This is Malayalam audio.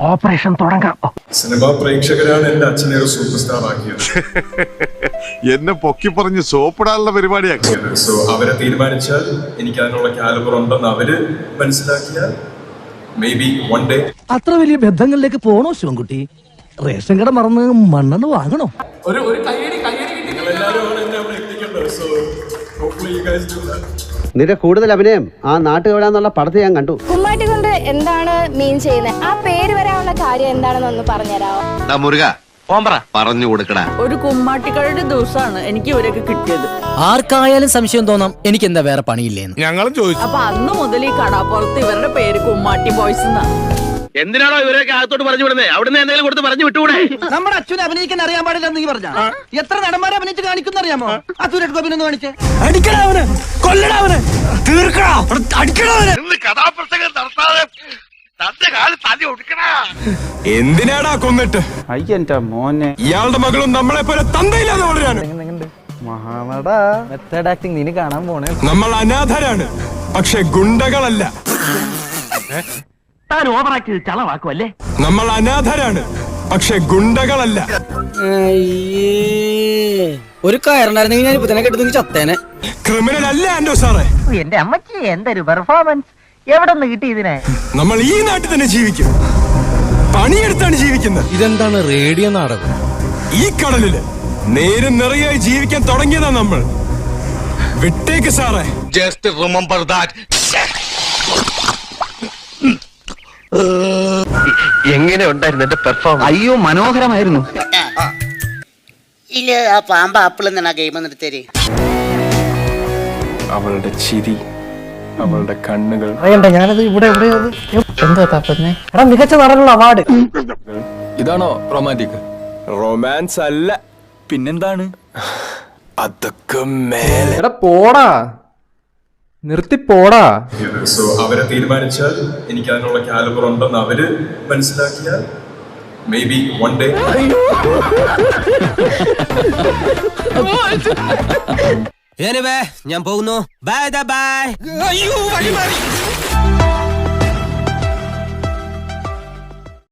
ഓപ്പറേഷൻ തുടങ്ങാം. സിനിമാ പ്രേക്ഷകരാണ് എന്റെ അച്ഛനെ ഒരു സൂപ്പർ സ്റ്റാർ ആക്കിയത്. എന്നെ പൊക്കി പറഞ്ഞ് സോപ്പിടാനുള്ള പരിപാടിയാക്കിയത്. സോ അവരെ തീരുമാനിച്ചാൽ എനിക്ക് അതിനുള്ള കാലിബർ ഉണ്ടെന്ന് അവര് മനസ്സിലാക്കിയാൽ മേ ബി വൺ ഡേ. അത്ര വലിയ ബന്ധങ്ങളിലേക്ക് പോണോ ശിവൻകുട്ടി? റേഷൻ കട മറന്ന് മണ്ണെണ്ണ വാങ്ങണോ? ഒരു നിങ്ങളെല്ലാവരും ആണ് എന്നെ അവിടെ എത്തിക്കേണ്ടത്. So hopefully you guys do that. നിന്റെ കൂടുതൽ അഭിനയം ആ നാട്ടുകോടാന്നുള്ള പടത്തിൽ ഞാൻ കണ്ടു. കുമ്മാട്ടി കൊണ്ട് എന്താണ് മീൻ ചെയ്യുന്നത്? ആ പേര് വരാനുള്ള കാര്യം എന്താണെന്ന് ഒന്ന് പറഞ്ഞുതരാമോ? മുരുക പറഞ്ഞു കൊടുക്കടാ. ഒരു കുമ്മാട്ടികളുടെ ദിവസമാണ് എനിക്ക് ഇവരൊക്കെ കിട്ടിയത്. ആർക്കായാലും സംശയം തോന്നാം എനിക്ക് എന്താ വേറെ പണിയില്ലേന്ന്. ഞങ്ങളും ചോദിച്ചു. അപ്പൊ അന്ന് മുതൽ ഈ കടാപ്പുറത്ത് ഇവരുടെ പേര് കുമ്മാട്ടി ബോയ്സ് എന്നാണ്. എന്തിനാണോ ഇവരൊക്കെ അകത്തോട്ട് പറഞ്ഞു വിടുന്നത്? അവിടുന്ന് എന്തെങ്കിലും കൊടുത്ത് പറഞ്ഞു വിട്ടുകൂടെ? നമ്മുടെ അച്ഛനെ അഭിനയിക്കാൻ അറിയാൻ പാടില്ലെന്ന് നീ പറഞ്ഞ എത്ര നടന്മാരെ അഭിനയിച്ച് കാണിക്കുന്ന അറിയാമോ? ആ സുരേഷ് ഗോപിനൊന്ന് കാണിച്ചേ. അടിക്കണവന്, കൊല്ലണവന്, തീർക്കണവന്. കഥാപ്രസംഗം നടത്താതെ തന്റെ കാല് തല്ലി ഒടുക്കണ. എന്തിനാടാ കൊന്നിട്ട്? അയ്യന്റെ മോനെ, ഇയാളുടെ മകളും നമ്മളെ പോലെ തന്തയില്ലാതെ വളരാണ്. മെത്തേഡ് ആക്ടിങ് നീ കാണാൻ പോണേ. നമ്മൾ അനാഥരാണ്, പക്ഷെ ഗുണ്ടകളല്ല. താൻ ഓവറാക്കി ചളവാക്കുമല്ലേ? നമ്മൾ അനാഥരാണ്, പക്ഷെ ഗുണ്ടകളല്ല. ഒരു കയറുണ്ടായിരുന്നെങ്കിൽ ഞാൻ ഇപ്പൊ തന്നെ കെട്ടുന്നെങ്കിൽ ചത്തേനെ. ക്രിമിനൽ അല്ല ആൻഡോ സാറേ. എന്റെ അമ്മച്ചി എന്തൊരു പെർഫോമൻസ്! എവിടെ നിന്ന് കിട്ടി ഇതിനെ? നമ്മൾ ഈ നാട്ടിൽ തന്നെ ജീവിക്കും, പണിയെടുത്താണ് ജീവിക്കുന്നത്. ഇതെന്താണ് റേഡിയോ നാടകം? ഈ കടലില് നേരും നിറയായി ജീവിക്കാൻ തുടങ്ങിയതാ നമ്മൾ. വിട്ടേക്ക് സാറേ. Just remember that. എങ്ങനെ ഉണ്ടായിരുന്നു എന്റെ പെർഫോമൻസ്? അയ്യോ, മനോഹരമായിരുന്നു. ഇല്ല, ആ പാമ്പ് ആപ്പിൾ എന്നാ ഗെയിം നിർത്തേര്. അവളുടെ ചിരി, അവളുടെ കണ്ണുകൾ, ഞാനത് ഇവിടെ എന്താ തപ്പന്നെ? എടാ, മികച്ച നടനുള്ള അവാർഡ്. ഇതാണോ റൊമാൻറ്റിക്? റൊമാൻസ് അല്ല, പിന്നെന്താണ്? അതൊക്കെ മേലെ. എടാ പോടാ, നിർത്തി പോടാ. സോ അവരെ തീരുമാനിച്ചാൽ എനിക്ക് അതിനുള്ള കാലിബർ ഉണ്ടെന്ന് അവര് മനസ്സിലാക്കിയാൽ മേ ബി വൺ ഡേ. ഞാൻ പോകുന്നു. Bye bye.